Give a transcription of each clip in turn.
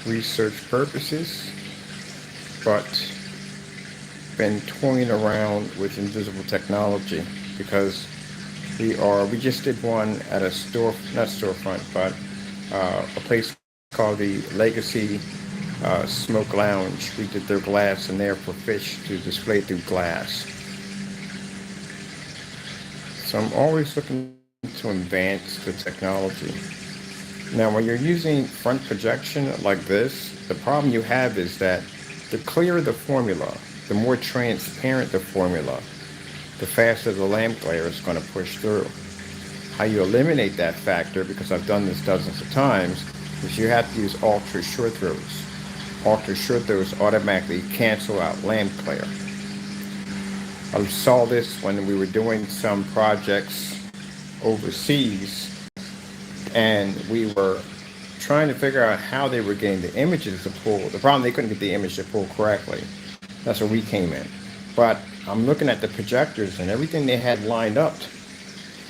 research purposes, but been toying around with invisible technology because we just did one at a store, not storefront, but a place called the Legacy Smoke Lounge. We did their glass in there for fish to display through glass. So I'm always looking to advance the technology. Now, when you're using front projection like this, the problem you have is that the clearer the formula, the more transparent the formula, the faster the lamp glare is going to push through. How you eliminate that factor, because I've done this dozens of times, is you have to use ultra short throws. Ultra short throws automatically cancel out lamp glare. I saw this when we were doing some projects overseas, and we were trying to figure out how they were getting the images to pull. The problem, they couldn't get the image to pull correctly. That's where we came in. But I'm looking at the projectors, and everything they had lined up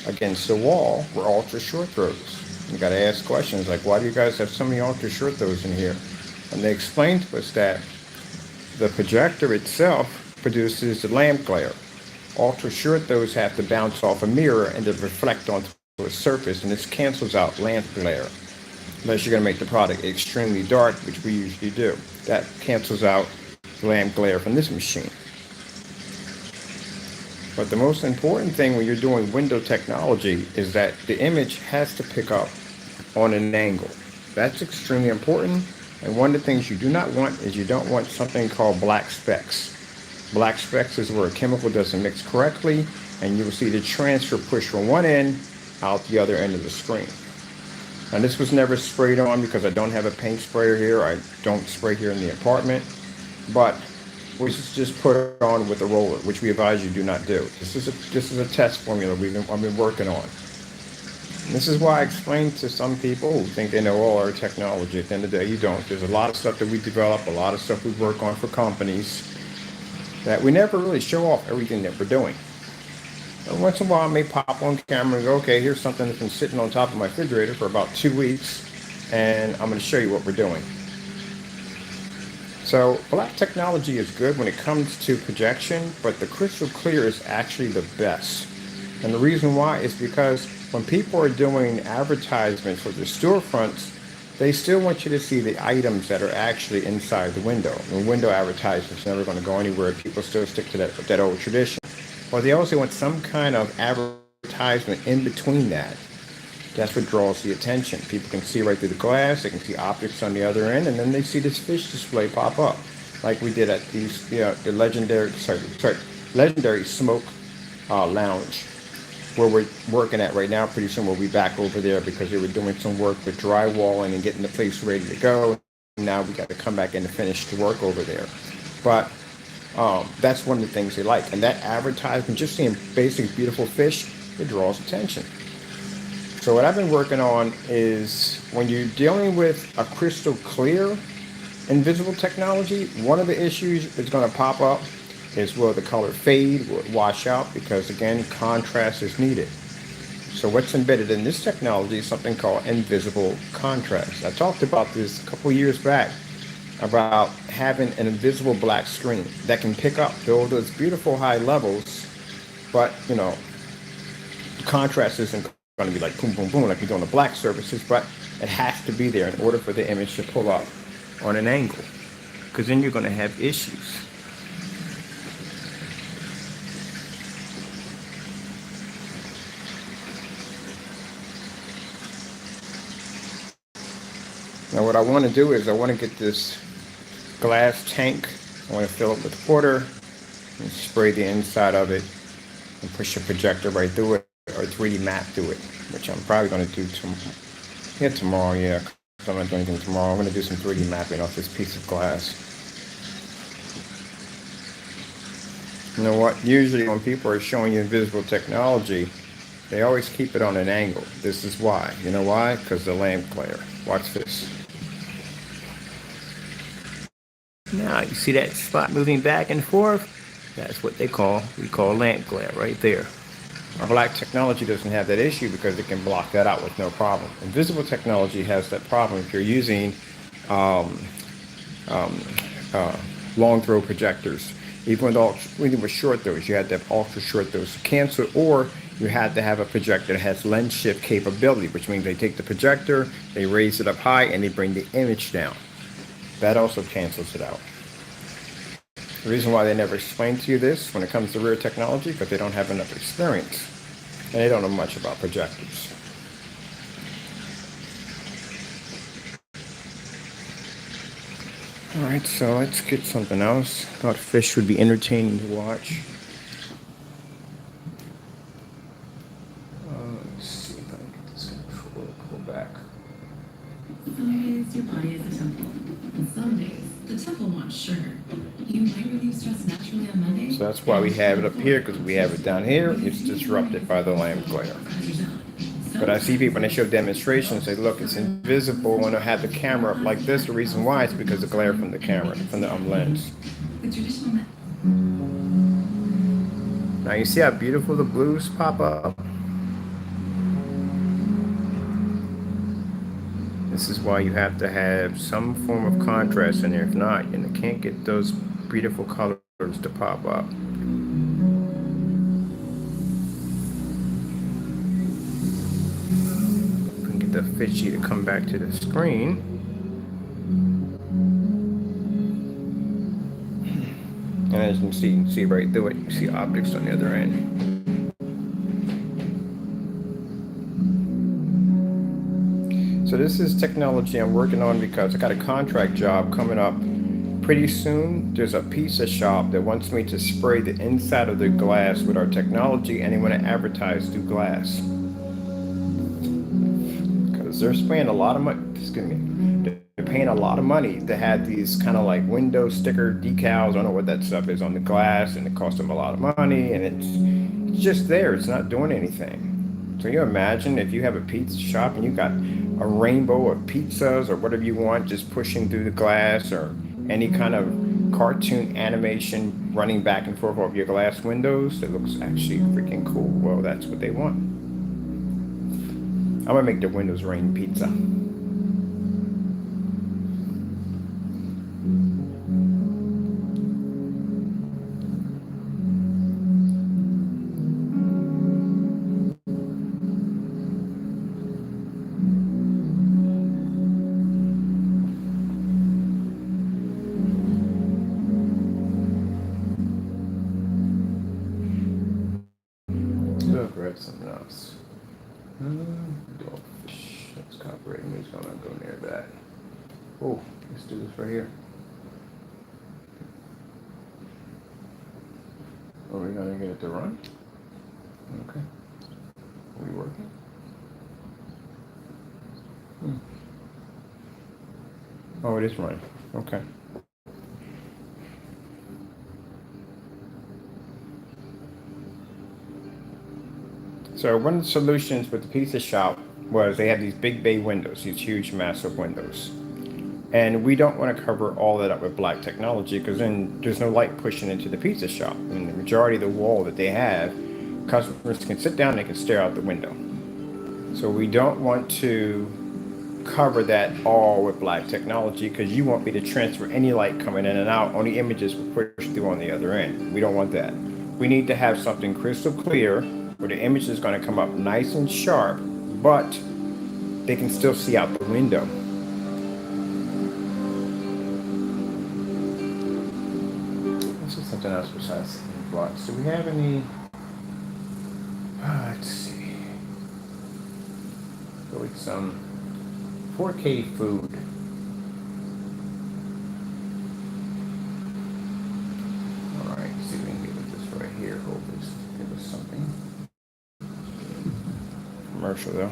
against the wall were ultra short throws. You got to ask questions like, why do you guys have so many ultra short throws in here? And they explained to us that the projector itself produces the lamp glare. Ultra short throws have to bounce off a mirror and to reflect onto a surface, and this cancels out lamp glare. Unless you're going to make the product extremely dark, which we usually do. That cancels out lamp glare from this machine. But the most important thing when you're doing window technology is that the image has to pick up on an angle. That's extremely important. And one of the things you do not want is you don't want something called black specks. Black specks is where a chemical doesn't mix correctly, and you will see the transfer push from one end out the other end of the screen. And this was never sprayed on because I don't have a paint sprayer here. I don't spray here in the apartment. But we just put it on with a roller, which we advise you do not do. This is a test formula I've been working on. And this is why I explain to some people who think they know all our technology. At the end of the day, you don't. There's a lot of stuff that we develop, a lot of stuff we work on for companies that we never really show off everything that we're doing. And once in a while, I may pop on camera and go, okay, here's something that's been sitting on top of my refrigerator for about 2 weeks, and I'm going to show you what we're doing. So black technology is good when it comes to projection, but the crystal clear is actually the best. And the reason why is because when people are doing advertisements for their storefronts, they still want you to see the items that are actually inside the window. The window advertisement's never going to go anywhere. People still stick to that old tradition. Or they also want some kind of advertisement in between that. That's what draws the attention. People can see right through the glass, they can see optics on the other end, and then they see this fish display pop up. Like we did at the legendary smoke lounge, where we're working at right now. Pretty soon we'll be back over there because they were doing some work with drywalling and getting the place ready to go. Now we got to come back in to finish the work over there. But that's one of the things they like. And that advertisement, just seeing basic, beautiful fish, it draws attention. So what I've been working on is when you're dealing with a crystal clear invisible technology, one of the issues that's going to pop up is will the color fade, will it wash out, because again, contrast is needed. So what's embedded in this technology is something called invisible contrast. I talked about this a couple years back about having an invisible black screen that can pick up all those beautiful high levels, but the contrast isn't going to be like boom, boom, boom, like we do on the black surfaces, but it has to be there in order for the image to pull up on an angle, because then you're going to have issues. Now what I want to do is I want to get this glass tank, I want to fill it with water and spray the inside of it and push a projector right through it, or 3D map through it, which I'm probably going to do tomorrow, yeah, because I'm not doing anything tomorrow. I'm going to do some 3D mapping off this piece of glass. You know what, usually when people are showing you invisible technology, they always keep it on an angle. This is why. You know why? Because the lamp glare. Watch this. Now you see that spot moving back and forth? That's what we call lamp glare right there. Our black technology doesn't have that issue because it can block that out with no problem. Invisible technology has that problem if you're using um, uh, long throw projectors. Even with short throws, you had to have ultra short throws to cancel, or you had to have a projector that has lens shift capability, which means they take the projector, they raise it up high, and they bring the image down. That also cancels it out. The reason why they never explain to you this when it comes to rear technology, because they don't have enough experience, and they don't know much about projectors. All right, so let's get something else. I thought fish would be entertaining to watch. Let's see if I can get this controller pulled back. Some days your body is a temple, and some days the temple wants sugar. You might relieve stress naturally on Monday. So that's why we have it up here, because we have it down here. It's disrupted by the lamp glare. But I see people when they show demonstrations, they look, it's invisible when I have the camera up like this. The reason why is because of the glare from the camera, from the lens. Now you see how beautiful the blues pop up? This is why you have to have some form of contrast in there. If not, you can't get those beautiful colors to pop up. The fishy to come back to the screen. And as you can see right through it, you see optics on the other end. So this is technology I'm working on because I got a contract job coming up pretty soon. There's a pizza shop that wants me to spray the inside of the glass with our technology, and they want to advertise through glass. They're spending a lot of money. They're paying a lot of money to have these kind of like window sticker decals. I don't know what that stuff is on the glass, and it costs them a lot of money, and it's just there. It's not doing anything. So you imagine if you have a pizza shop and you got a rainbow of pizzas or whatever you want just pushing through the glass, or any kind of cartoon animation running back and forth over your glass windows, it looks actually freaking cool. Well, that's what they want. I'm gonna make the windows rain pizza. I'll grab something else. That's copyrighting. He's gonna go near that. Oh, let's do this right here. Are we gonna get it to run? Okay. Are we working? Oh, it is running. Okay. So one of the solutions with the pizza shop was they have these big bay windows, these huge, massive windows. And we don't want to cover all that up with black technology, because then there's no light pushing into the pizza shop. And the majority of the wall that they have, customers can sit down and they can stare out the window. So we don't want to cover that all with black technology, because you won't be able to transfer any light coming in and out. Only images will push through on the other end. We don't want that. We need to have something crystal clear where the image is going to come up nice and sharp, but they can still see out the window. Let's do something else besides blocks. Do we have any? Let's see. Go eat some 4K food. All right, see if we can get with this right here. Hope this give us something. Commercial though.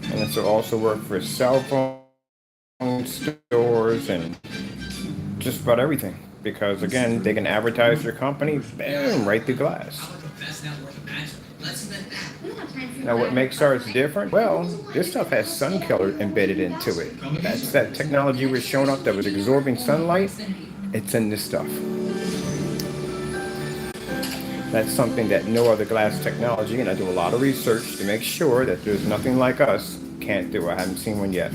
And this will also work for cell phone stores and just about everything. Because again, they can advertise your company, bam, right through glass. Now what makes ours different? Well, this stuff has sun killer embedded into it. That's that technology was showing up that was absorbing sunlight. It's in this stuff. That's something that no other glass technology, and I do a lot of research to make sure that there's nothing like us, can't do. I haven't seen one yet.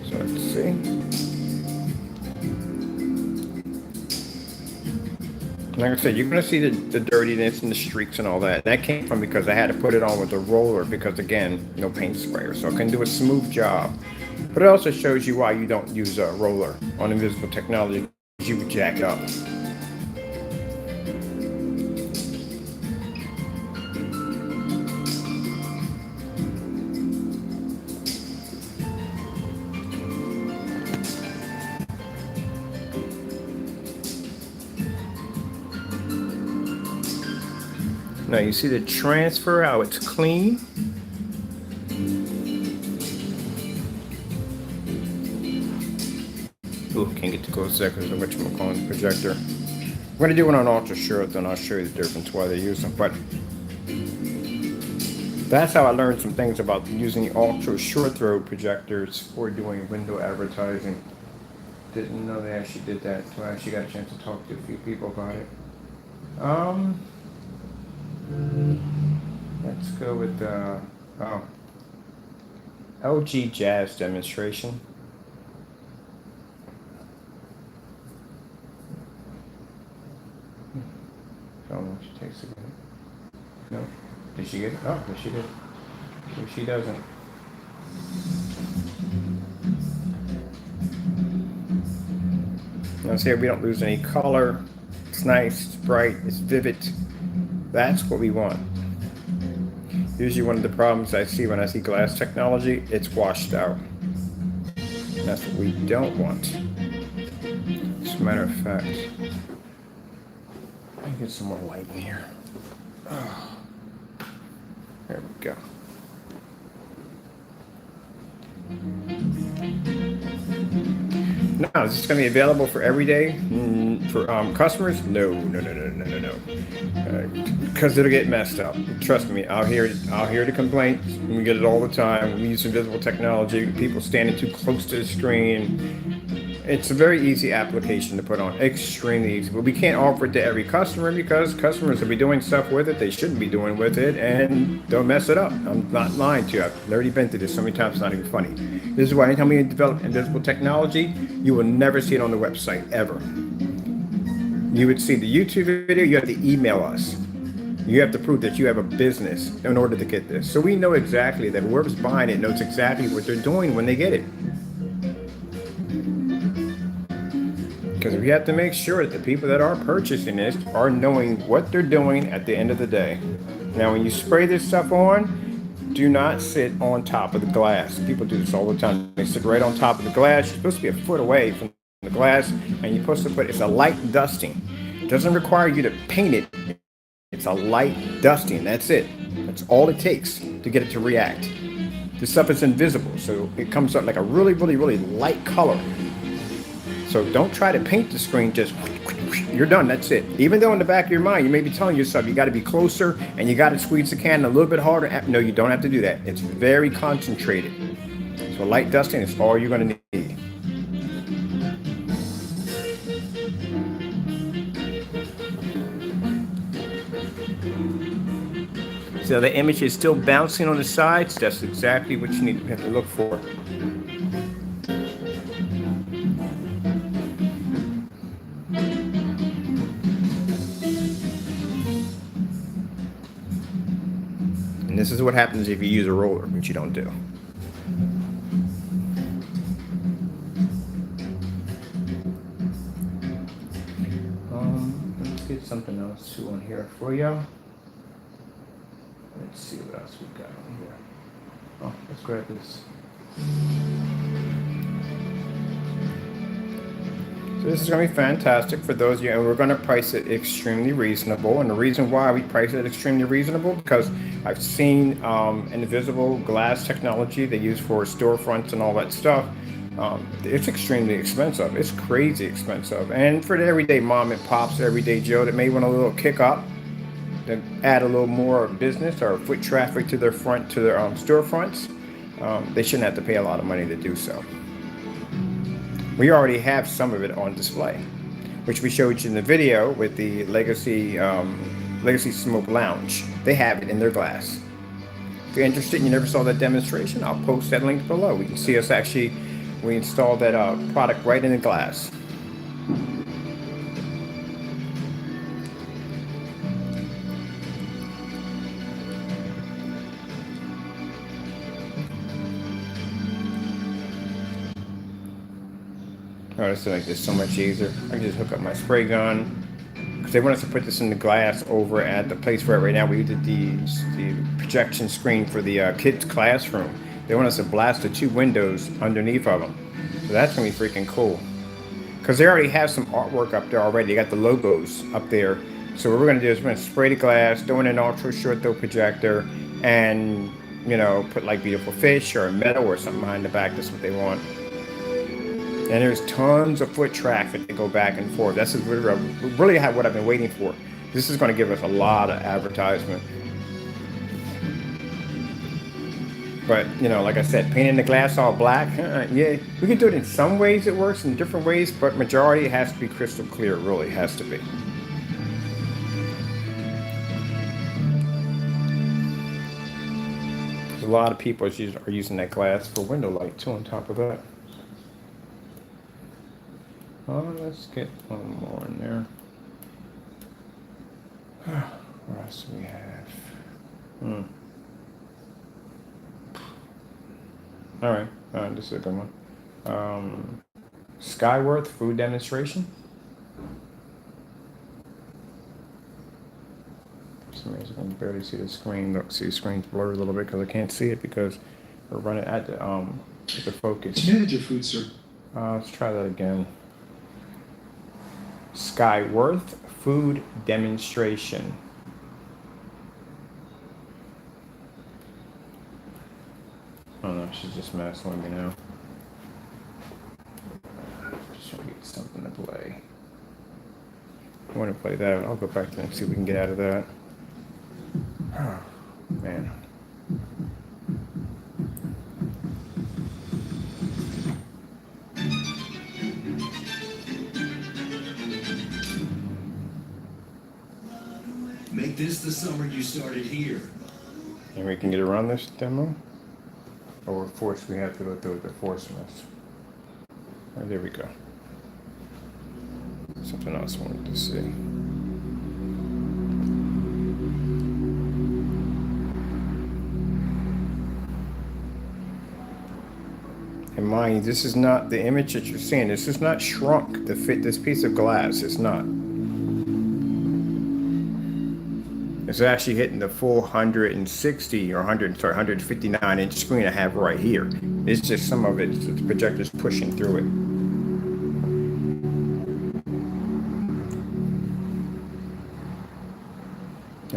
So let's see. Like I said, you're going to see the dirtiness and the streaks and all that. That came from because I had to put it on with a roller because, again, no paint sprayer. So I can do a smooth job. But it also shows you why you don't use a roller on invisible technology. You would jack up. Now you see the transfer, how it's clean. Ooh, can't get too close there because of what you're calling the projector. I'm going to do it on ultra short, then I'll show you the difference why they use them. But that's how I learned some things about using ultra short throw projectors for doing window advertising. Didn't know they actually did that until I actually got a chance to talk to a few people about it. Let's go with the LG Jazz demonstration. I don't know if she takes it. No. Did she get it? Oh, yes, she did. If she doesn't. Now see, we don't lose any color. It's nice, it's bright, it's vivid. That's what we want. Usually one of the problems I see when I see glass technology, it's washed out. That's what we don't want. As a matter of fact, let me get some more light in here. Oh, there we go. Now, is this going to be available for every day for customers? No. Because it'll get messed up. Trust me, I'll hear the complaints. We get it all the time. We use invisible technology. People standing too close to the screen. It's a very easy application to put on, extremely easy. But we can't offer it to every customer because customers will be doing stuff with it they shouldn't be doing with it, and they'll mess it up. I'm not lying to you. I've already been through this so many times, it's not even funny. This is why anytime we develop invisible technology, you will never see it on the website, ever. You would see the YouTube video, you have to email us. You have to prove that you have a business in order to get this. So we know exactly that whoever's buying it knows exactly what they're doing when they get it. Because we have to make sure that the people that are purchasing this are knowing what they're doing at the end of the day. Now, when you spray this stuff on, do not sit on top of the glass. People do this all the time. They sit right on top of the glass. You're supposed to be a foot away from the glass, and you're supposed to put, it's a light dusting. It doesn't require you to paint it. It's a light dusting. That's it. That's all it takes to get it to react. This stuff is invisible, so it comes up like a really, really, really light color. So don't try to paint the screen, just you're done, that's it. Even though in the back of your mind, you may be telling yourself you got to be closer and you got to squeeze the can a little bit harder. No, you don't have to do that. It's very concentrated. So light dusting is all you're going to need. So the image is still bouncing on the sides. That's exactly what you need to have to look for. And this is what happens if you use a roller, which you don't do. Let's get something else too on here for you. Let's see what else we've got on here. Oh, let's grab this. So this is going to be fantastic for those of you, and we're going to price it extremely reasonable. And the reason why we price it extremely reasonable, because I've seen invisible glass technology they use for storefronts and all that stuff. It's extremely expensive. It's crazy expensive. And for the everyday mom and pops, everyday Joe that may want a little kick up, to add a little more business or foot traffic to their storefronts, they shouldn't have to pay a lot of money to do so. We already have some of it on display, which we showed you in the video with the legacy Legacy Smoke Lounge. They have it in their glass. If you're interested and you never saw that demonstration, I'll post that link below. You can see us actually, we installed that product right in the glass. Oh, this will make this so much easier. I can just hook up my spray gun. Because they want us to put this in the glass over at the place where right now we did the projection screen for the kids' classroom. They want us to blast the 2 windows underneath of them. So that's going to be freaking cool. Because they already have some artwork up there already. They got the logos up there. So what we're going to do is we're going to spray the glass, throw in an ultra short throw projector, and, you know, put like beautiful fish or a meadow or something behind the back. That's what they want. And there's tons of foot traffic to go back and forth. That's really what I've been waiting for. This is going to give us a lot of advertisement. But, you know, like I said, painting the glass all black, yeah, we can do it in some ways. It works in different ways, but majority it has to be crystal clear. It really has to be. A lot of people are using that glass for window light too on top of that. Oh, let's get one more in there. What else do we have? All right, this is a good one. Skyworth food demonstration. For some reason, I can barely see the screen. Look, see the screen's blurred a little bit because I can't see it because we're running at the focus. To manage your food, sir. Let's try that again. Skyworth food demonstration. Oh no, she's just messing with me now. Just trying to get something to play. I want to play that. I'll go back there and see if we can get out of that. Oh, man. Make this the summer you started here. And we can get around this demo? Or we have to go through it, they're forcing us. Oh, there we go. Something else I wanted to see. And mind you, this is not the image that you're seeing. This is not shrunk to fit this piece of glass. It's not. It's actually hitting the full 160 or 159 inch screen I have right here. It's just some of it, the projector's pushing through it.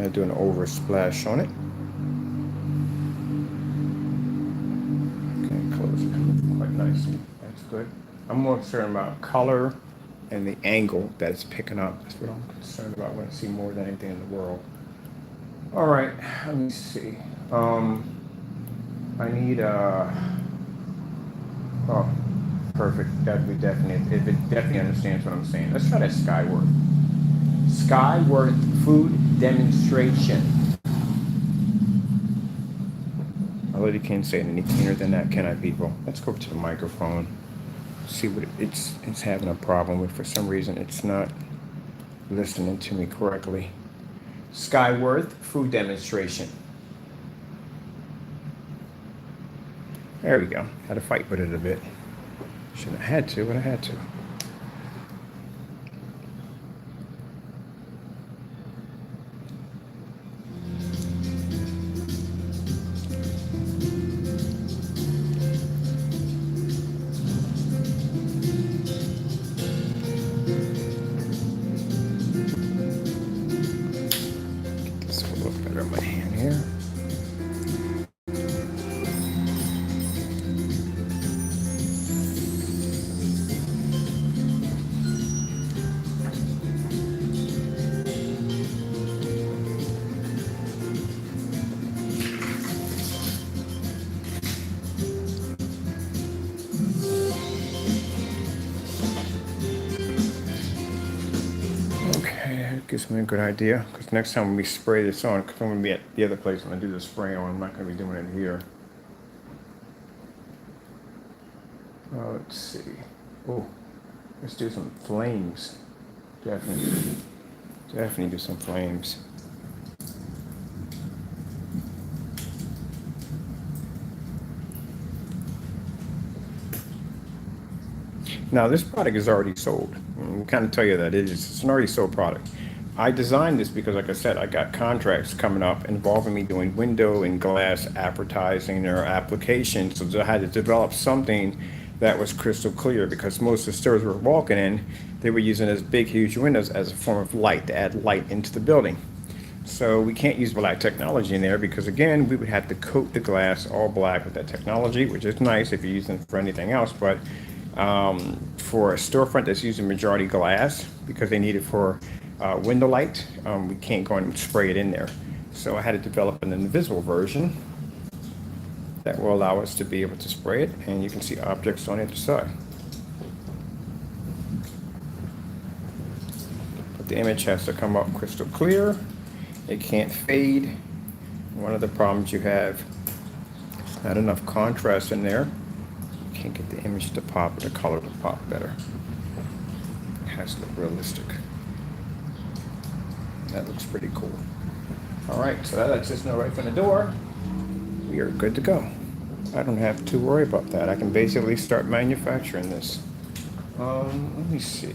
I'm doing an over splash on it. Okay, close it quite nicely. That's good. I'm more concerned about color and the angle that it's picking up. That's what I'm concerned about. I want to see more than anything in the world. All right, let me see. I need oh, perfect. That'd be definite. If it definitely understands what I'm saying. Let's try that Skyworth. Skyworth food demonstration. I really can't say it any cleaner than that, can I, people? Let's go over to the microphone. See what it's having a problem with. For some reason, it's not listening to me correctly. Skyworth food demonstration. There we go. Had to fight with it a bit. Shouldn't have had to, but I had to. This will look better in my hand here. gives me a good idea. Because next time when we spray this on, because I'm going to be at the other place when I do the spray on, I'm not going to be doing it here. Let's see. Oh, let's do some flames. Definitely do some flames. Now this product is already sold. We'll kind of tell you that it's an already sold product. I designed this because, like I said, I got contracts coming up involving me doing window and glass advertising or applications. So I had to develop something that was crystal clear, because most of the stores we're walking in, they were using those big, huge windows as a form of light to add light into the building. So we can't use black technology in there because, again, we would have to coat the glass all black with that technology, which is nice if you're using it for anything else. But for a storefront that's using majority glass because they need it for window light, we can't go and spray it in there. So I had to develop an invisible version that will allow us to be able to spray it, and you can see objects on either side. But the image has to come up crystal clear. It can't fade. One of the problems you have, not enough contrast in there. You can't get the image to pop, or the color to pop better. It has to look realistic. That looks pretty cool. All right, so that lets us know right from the door, we are good to go. I don't have to worry about that. I can basically start manufacturing this. Let me see.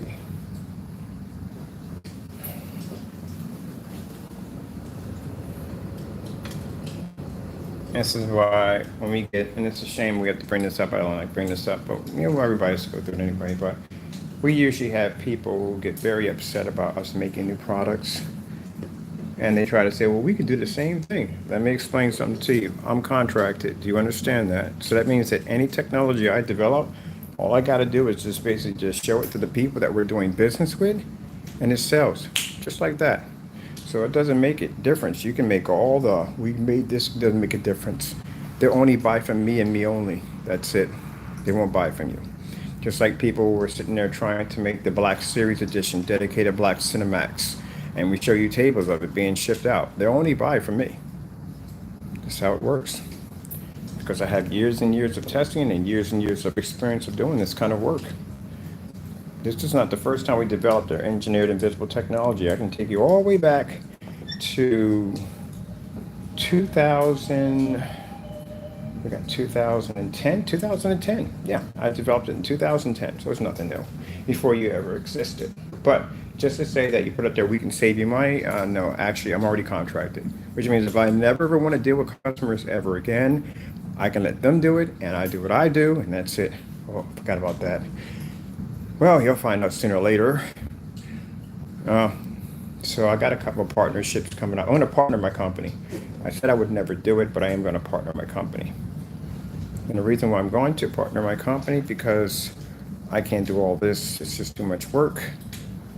This is why when we get, and it's a shame we have to bring this up, I don't like bring this up, but you know, everybody's go through it anyway, but we usually have people who get very upset about us making new products, and they try to say, well, we could do the same thing. Let me explain something to you. I'm contracted. Do you understand that? So that means that any technology I develop, all I got to do is just basically just show it to the people that we're doing business with, and it sells, just like that. So it doesn't make a difference. You can make all the, we made this, it doesn't make a difference. They'll only buy from me and me only. That's it. They won't buy from you. Just like people were sitting there trying to make the Black Series Edition, dedicated Black Cinemax, and we show you tables of it being shipped out. They'll only buy from me. That's how it works. Because I have years and years of testing and years of experience of doing this kind of work. This is not the first time we developed our engineered invisible technology. I can take you all the way back to 2000. We got 2010. Yeah, I developed it in 2010, so it's nothing new, before you ever existed. But just to say that you put it there, we can save you money. No, actually, I'm already contracted, which means if I never ever want to deal with customers ever again, I can let them do it, and I do what I do, and that's it. Oh, forgot about that. Well, you'll find out sooner or later. So I got a couple of partnerships coming up. I want to partner my company. I said I would never do it, but I am going to partner my company. And the reason why I'm going to partner my company, because I can't do all this. It's just too much work.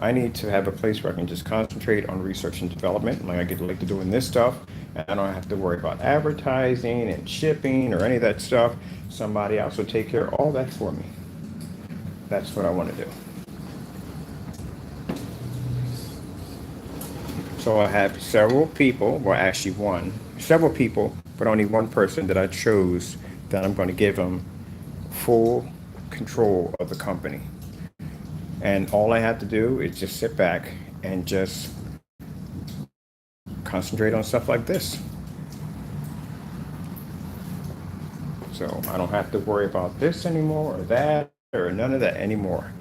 I need to have a place where I can just concentrate on research and development, like I get like to doing this stuff, and I don't have to worry about advertising and shipping or any of that stuff. Somebody else will take care of all that for me. That's what I want to do. So I have several people, well actually several people, but only one person that I chose that I'm going to give them full control of the company. And all I have to do is just sit back and just concentrate on stuff like this. So I don't have to worry about this anymore or that or none of that anymore.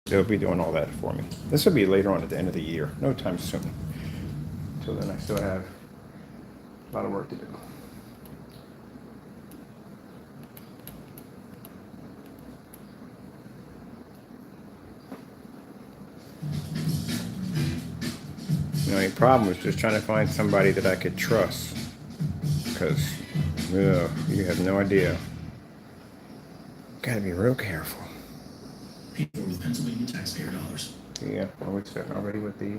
They'll be doing all that for me. This will be later on at the end of the year, no time soon. Till then I still have a lot of work to do. The only problem was just trying to find somebody that I could trust, because you have no idea. Gotta be real careful. People with Pennsylvania taxpayer dollars. Yeah, are we starting already with the...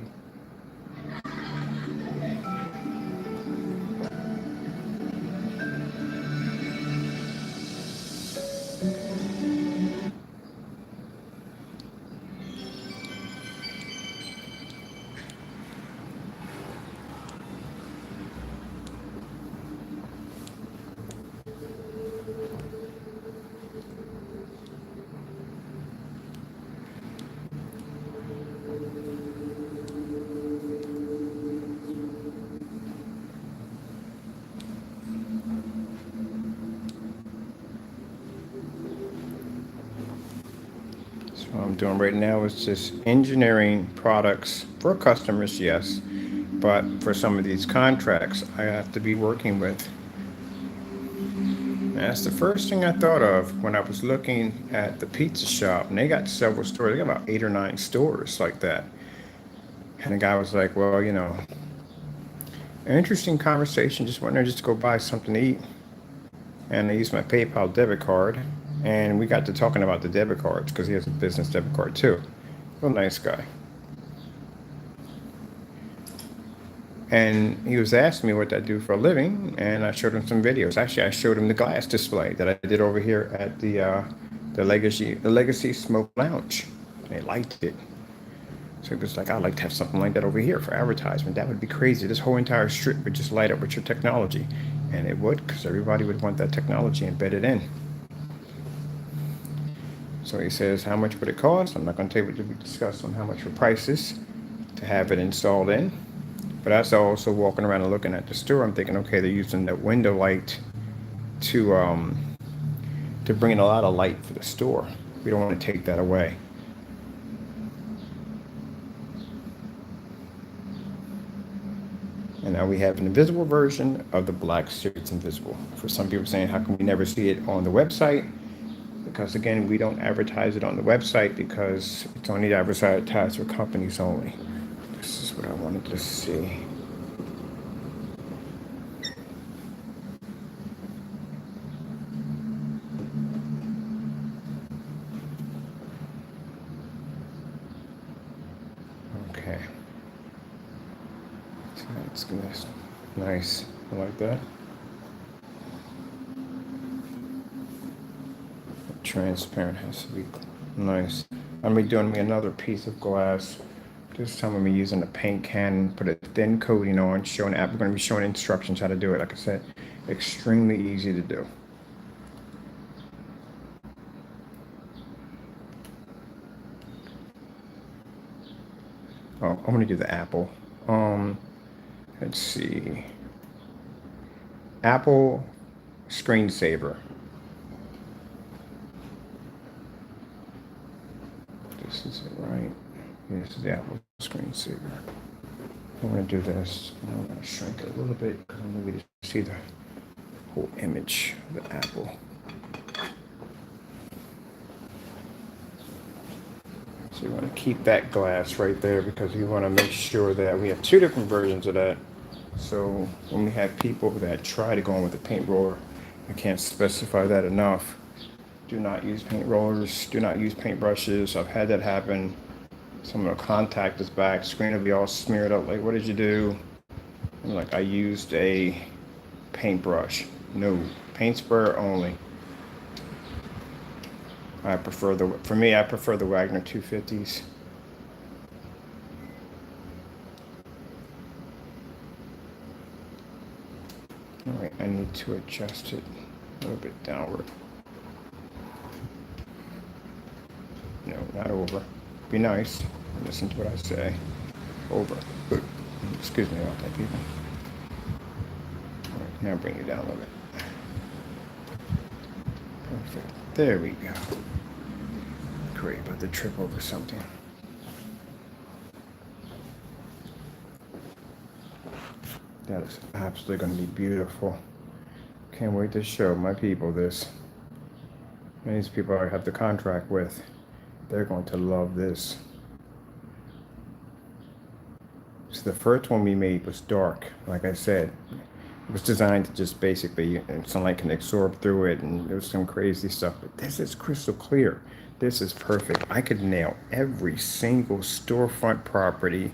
What I'm doing right now is just engineering products for customers, yes, but for some of these contracts, I have to be working with. And that's the first thing I thought of when I was looking at the pizza shop, and they got several stores. They got about 8 or 9 stores like that. And the guy was like, "Well, an interesting conversation. Just went there just to go buy something to eat." And I used my PayPal debit card, and we got to talking about the debit cards because he has a business debit card too. Real nice guy. And he was asking me what I do for a living, and I showed him some videos. Actually, I showed him the glass display that I did over here at the Legacy Smoke Lounge. And they liked it. So he was like, "I'd like to have something like that over here for advertisement. That would be crazy. This whole entire strip would just light up with your technology." And it would, because everybody would want that technology embedded in. So he says, "How much would it cost?" I'm not going to tell you what we discussed on how much for prices to have it installed in. But as I also walking around and looking at the store, I'm thinking, okay, they're using the window light to bring in a lot of light for the store. We don't want to take that away. And now we have an invisible version of the black strip. It's invisible. For some people saying, how come we never see it on the website? Because again, we don't advertise it on the website because it's only advertised for companies only. This is what I wanted to see. Okay. So that's nice. I like that. Transparent has to be nice. I'm gonna be doing me another piece of glass. This time I'm gonna be using a paint can, put a thin coating on, showing app. We're gonna be showing instructions how to do it. Like I said, extremely easy to do. Oh, I'm gonna do the Apple. Let's see. Apple screensaver. This is it, right? This is the Apple screensaver. I'm gonna do this. I'm gonna shrink it a little bit because I want you to see the whole image of the Apple. So you want to keep that glass right there because you want to make sure that we have 2 different versions of that. So when we have people that try to go on with the paint roller, I can't specify that enough. Do not use paint rollers. Do not use paint brushes. I've had that happen. Someone will contact us back. Screen will be all smeared up. Like, what did you do? I'm like, I used a paintbrush. No, paint sprayer only. I prefer the Wagner 250s. All right, I need to adjust it a little bit downward. No, not over. Be nice. Listen to what I say. Over. Excuse me about that, people. All right, now bring it down a little bit. Perfect. There we go. Great, about to trip over something. That is absolutely going to be beautiful. Can't wait to show my people this. And these people I have the contract with, they're going to love this. So the first one we made was dark. Like I said, it was designed to just basically, sunlight can absorb through it, and there was some crazy stuff. But this is crystal clear. This is perfect. I could nail every single storefront property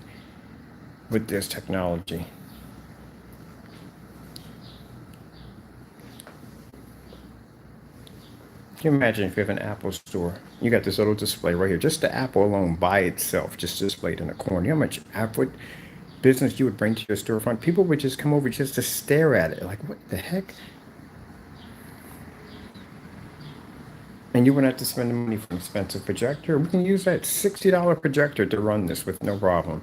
with this technology. Can you imagine if you have an Apple store? You got this little display right here. Just the Apple alone by itself, just displayed in the corner. You know how much Apple business you would bring to your storefront? People would just come over just to stare at it. Like, what the heck? And you wouldn't have to spend the money for an expensive projector. We can use that $60 projector to run this with no problem.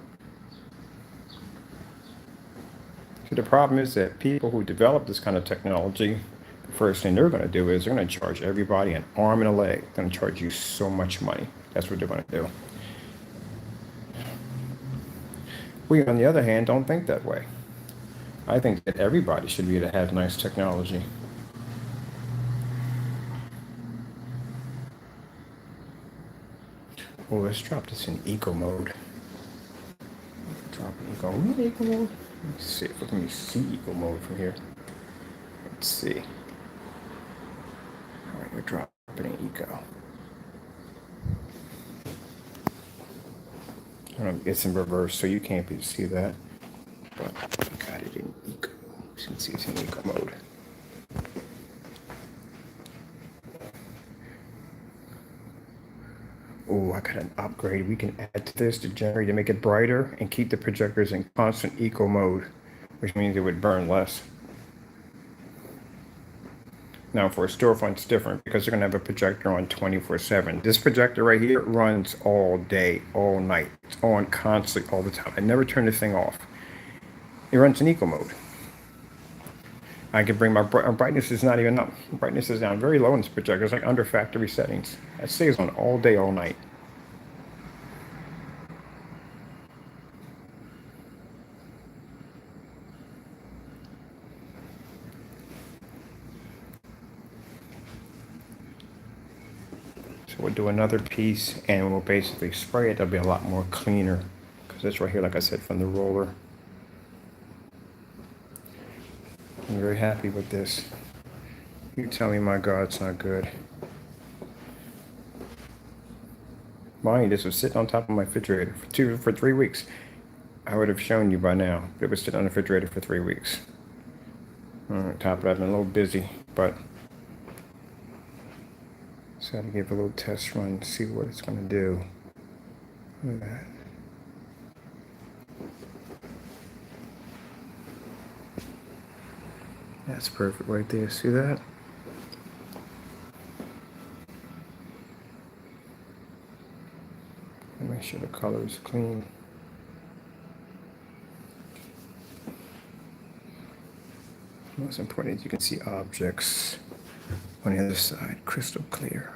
So the problem is that people who develop this kind of technology, the first thing they're going to do is they're going to charge everybody an arm and a leg. They're going to charge you so much money. That's what they're going to do. We, on the other hand, don't think that way. I think that everybody should be able to have nice technology. Well, let's drop this in eco mode. Drop in eco mode. Let's see if we can see eco mode from here. Let's see. All right, we're dropping in eco. It's in reverse, so you can't be see that. But I got it in eco. You can see it's in eco mode. Oh, I got an upgrade we can add to this to generate to make it brighter and keep the projectors in constant eco mode, which means it would burn less. Now for a storefront, it's different because they're going to have a projector on 24/7. This projector right here runs all day, all night. It's on constantly all the time. I never turn this thing off. It runs in eco mode. I can bring my brightness is not even up. Brightness is down very low in this projector. It's like under factory settings. That stays on all day, all night. So we'll do another piece and we'll basically spray it. It'll be a lot more cleaner because it's right here, like I said, from the roller. I'm very happy with this. You tell me, my God, it's not good. Mind, this was sitting on top of my refrigerator for 3 weeks. I would have shown you by now. It was sitting on the refrigerator for 3 weeks. On top of that, I've been a little busy, but so I had to give a little test run to see what it's going to do. Look at that. That's perfect right there. See that? Make sure the color is clean. Most important is you can see objects on the other side, crystal clear.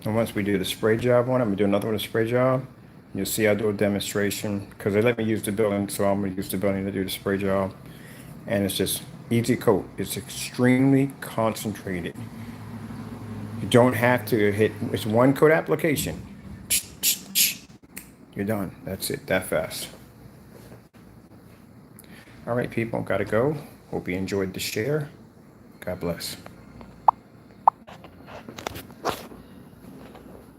And once we do the spray job on it, I'm gonna do another one, a spray job. You'll see I do a demonstration because they let me use the building, so I'm gonna use the building to do the spray job. And it's just easy coat. It's extremely concentrated. You don't have to hit, it's one coat application. You're done. That's it, that fast. All right, people, gotta go. Hope you enjoyed the share. God bless.